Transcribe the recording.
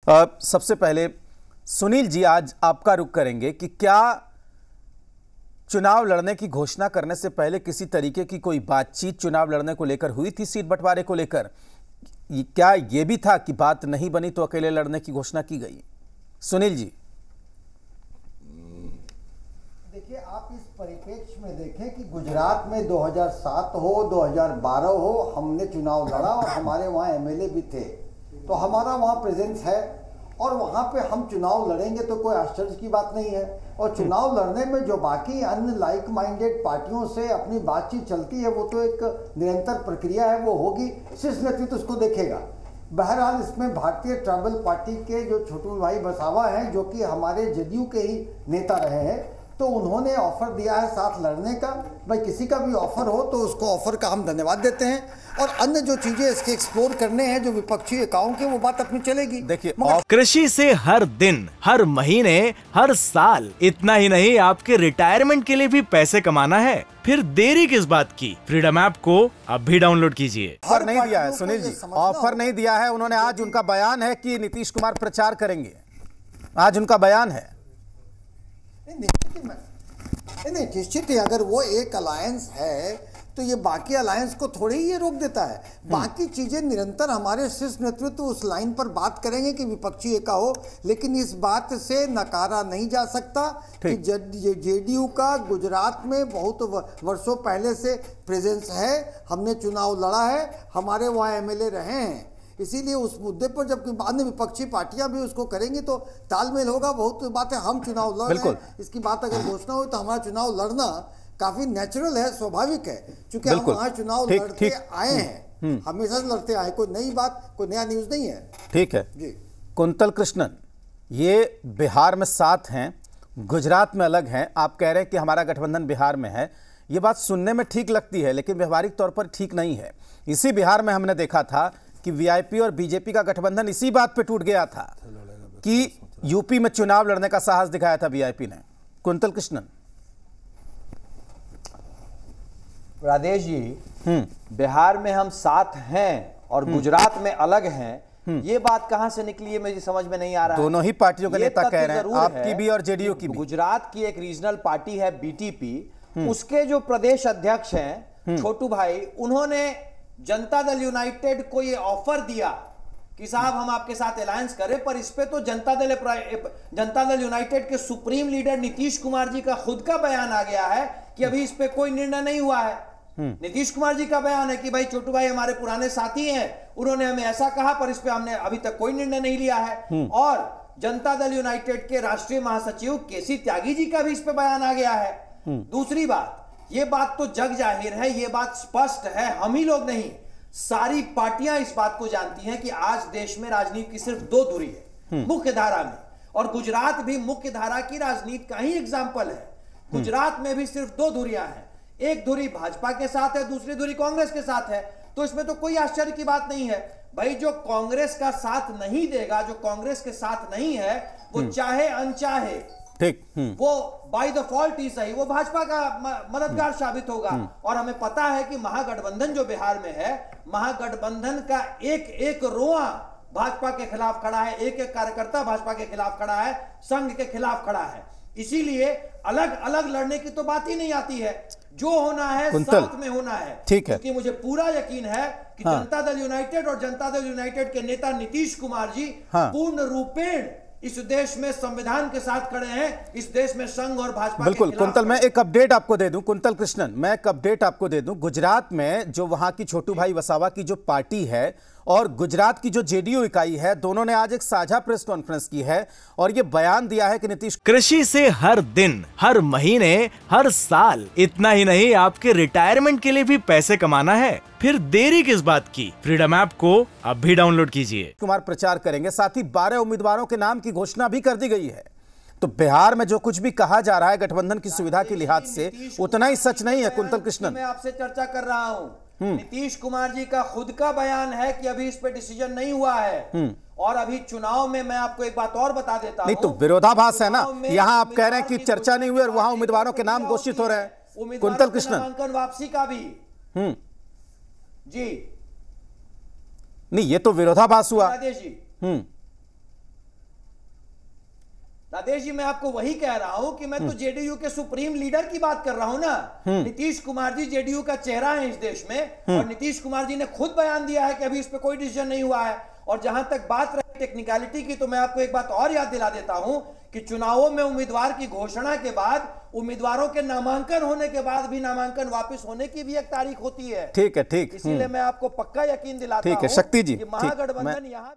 सबसे पहले सुनील जी, आज आपका रुख करेंगे कि क्या चुनाव लड़ने की घोषणा करने से पहले किसी तरीके की कोई बातचीत चुनाव लड़ने को लेकर हुई थी? सीट बंटवारे को लेकर क्या यह भी था कि बात नहीं बनी तो अकेले लड़ने की घोषणा की गई? सुनील जी। देखिए, आप इस परिप्रेक्ष्य में देखें कि गुजरात में 2007 हो 2012 हो, हमने चुनाव लड़ा और हमारे वहाँ एमएलए भी थे, तो हमारा वहाँ प्रेजेंस है और वहाँ पे हम चुनाव लड़ेंगे तो कोई आश्चर्य की बात नहीं है। और चुनाव लड़ने में जो बाकी अन्य लाइक माइंडेड पार्टियों से अपनी बातचीत चलती है वो तो एक निरंतर प्रक्रिया है, वो होगी, शीर्ष नेतृत्व उसको देखेगा। बहरहाल इसमें भारतीय ट्राइबल पार्टी के जो छोटू भाई वसावा हैं, जो कि हमारे जदयू के ही नेता रहे हैं, तो उन्होंने ऑफर दिया है साथ लड़ने का। भाई किसी का भी ऑफर हो तो उसको ऑफर का हम धन्यवाद देते हैं, और अन्य जो चीजें इसके एक्सप्लोर करने हैं जो विपक्षी एकाओं के, वो बात अपनी चलेगी। देखिए, कृषि से हर दिन, हर महीने, हर साल, इतना ही नहीं आपके रिटायरमेंट के लिए भी पैसे कमाना है, फिर देरी किस बात की? फ्रीडम ऐप को अब भी डाउनलोड कीजिए। ऑफर नहीं दिया है सुनील जी, ऑफर नहीं दिया है उन्होंने। आज उनका बयान है कि नीतीश कुमार प्रचार करेंगे, आज उनका बयान है। नहीं, निश्चित ही अगर वो एक अलायंस है तो ये बाकी अलायंस को थोड़ी ही ये रोक देता है। बाकी चीजें निरंतर हमारे शीर्ष नेतृत्व उस लाइन पर बात करेंगे कि विपक्षी एका हो, लेकिन इस बात से नकारा नहीं जा सकता कि जेडीयू का गुजरात में बहुत वर्षों पहले से प्रेजेंस है। हमने चुनाव लड़ा है, हमारे वहाँ एमएलए रहे हैं, इसीलिए उस मुद्दे पर जब बाद में विपक्षी पार्टियां भी उसको करेंगी तो तालमेल होगा। बहुत बात है, हम चुनाव लड़ रहे हैं, इसकी बात अगर घोषणा हो तो हमारा चुनाव लड़ना काफी नेचुरल है, स्वाभाविक है, क्योंकि हम वहाँ चुनाव लड़ते आए हैं, हमेशा से लड़ते आए, कोई नई बात, कोई नया न्यूज नहीं है। ठीक है जी। कुंतल कृष्णन, ये बिहार में साथ हैं, गुजरात में अलग हैं, आप कह रहे हैं कि हमारा गठबंधन बिहार में है। ये बात सुनने में ठीक लगती है लेकिन व्यवहारिक तौर पर ठीक नहीं है। इसी बिहार में हमने देखा था कि वीआईपी और बीजेपी का गठबंधन इसी बात पे टूट गया था कि यूपी में चुनाव लड़ने का साहस दिखाया था वीआईपी ने। कुंतल कृष्णन। राजेश जी, बिहार में हम साथ हैं और गुजरात में अलग हैं, ये बात कहां से निकली है मुझे समझ में नहीं आ रहा है। दोनों ही पार्टियों के नेता कह रहे हैं, आपकी भी और जेडीयू की भी। गुजरात की एक रीजनल पार्टी है बीटीपी, उसके जो प्रदेश अध्यक्ष हैं छोटू भाई, उन्होंने जनता दल यूनाइटेड को ये ऑफर दिया कि साहब हम आपके साथ अलायंस करें, पर इस पे तो जनता दल यूनाइटेड के सुप्रीम लीडर नीतीश कुमार जी का खुद का बयान आ गया है कि अभी इस पे कोई निर्णय नहीं हुआ है। नीतीश कुमार जी का बयान है कि भाई छोटू भाई हमारे पुराने साथी हैं, उन्होंने हमें ऐसा कहा पर इस पे हमने अभी तक कोई निर्णय नहीं लिया है। और जनता दल यूनाइटेड के राष्ट्रीय महासचिव केसी त्यागी जी का भी इस पे बयान आ गया है। दूसरी बात, ये बात तो जग जाहिर है, ये बात स्पष्ट है, हम ही लोग नहीं, सारी पार्टियां इस बात को जानती हैं कि आज देश में राजनीति की सिर्फ दो धुरी है मुख्य धारा में, और गुजरात भी मुख्य धारा की राजनीति का ही एग्जाम्पल है। गुजरात में भी सिर्फ दो धुरियां हैं, एक धुरी भाजपा के साथ है, दूसरी धुरी कांग्रेस के साथ है। तो इसमें तो कोई आश्चर्य की बात नहीं है। भाई जो कांग्रेस का साथ नहीं देगा, जो कांग्रेस के साथ नहीं है, वो चाहे अनचाहे, ठीक, वो बाय डिफॉल्ट ही सही, वो भाजपा का मददगार साबित होगा। और हमें पता है कि महागठबंधन जो बिहार में है, महागठबंधन का एक एक रोआ भाजपा के खिलाफ खड़ा है, एक एक कार्यकर्ता भाजपा के खिलाफ खड़ा है, संघ के खिलाफ खड़ा है। इसीलिए अलग अलग लड़ने की तो बात ही नहीं आती है, जो होना है साथ में होना है। ठीक है, क्योंकि मुझे पूरा यकीन है कि जनता दल यूनाइटेड और जनता दल यूनाइटेड के नेता नीतीश कुमार जी पूर्ण रूपेण इस देश में संविधान के साथ खड़े हैं, इस देश में संघ और भाजपा। बिल्कुल कुंतल, मैं एक अपडेट आपको दे दूं, कुंतल कृष्णन, मैं एक अपडेट आपको दे दूं। गुजरात में जो वहां की छोटू भाई वसावा की जो पार्टी है और गुजरात की जो जेडीयू इकाई है, दोनों ने आज एक साझा प्रेस कॉन्फ्रेंस की है और यह बयान दिया है कि नीतीश कृषि से हर दिन, हर महीने, हर साल, इतना ही नहीं आपके रिटायरमेंट के लिए भी पैसे कमाना है, फिर देरी किस बात की? फ्रीडम ऐप को अब भी डाउनलोड कीजिए। कुमार प्रचार करेंगे, साथ ही 12 उम्मीदवारों के नाम की घोषणा भी कर दी गई है। तो बिहार में जो कुछ भी कहा जा रहा है गठबंधन की सुविधा के लिहाज से, उतना ही सच नहीं है। कुंतल कृष्णन, मैं आपसे चर्चा कर रहा हूं, नीतीश कुमार जी का खुद का बयान है कि अभी इस पे डिसीजन नहीं हुआ है। और अभी चुनाव में मैं आपको एक बात और बता देता हूं, नहीं तो विरोधाभास है ना, यहां आप कह रहे हैं कि चर्चा नहीं हुई और वहां उम्मीदवारों के नाम घोषित हो रहे हैं। कुंतल कृष्णन, नामांकन वापसी का भी जी नहीं, ये तो विरोधाभास हुआ। राजेश जी, राकेश जी, मैं आपको वही कह रहा हूं कि मैं तो जेडीयू के सुप्रीम लीडर की बात कर रहा हूं ना। नीतीश कुमार जी जेडीयू का चेहरा है इस देश में, और नीतीश कुमार जी ने खुद बयान दिया है कि अभी इस पे कोई डिसीजन नहीं हुआ है। और जहां तक बात रही टेक्निकलिटी की, तो मैं आपको एक बात और याद दिला देता हूं कि चुनावों में उम्मीदवार की घोषणा के बाद उम्मीदवारों के नामांकन होने के बाद भी नामांकन वापस होने की भी एक तारीख होती है। ठीक है, ठीक। इसीलिए मैं आपको पक्का यकीन दिलाता ठीक है हूं शक्ति जी, कि महागठबंधन यहाँ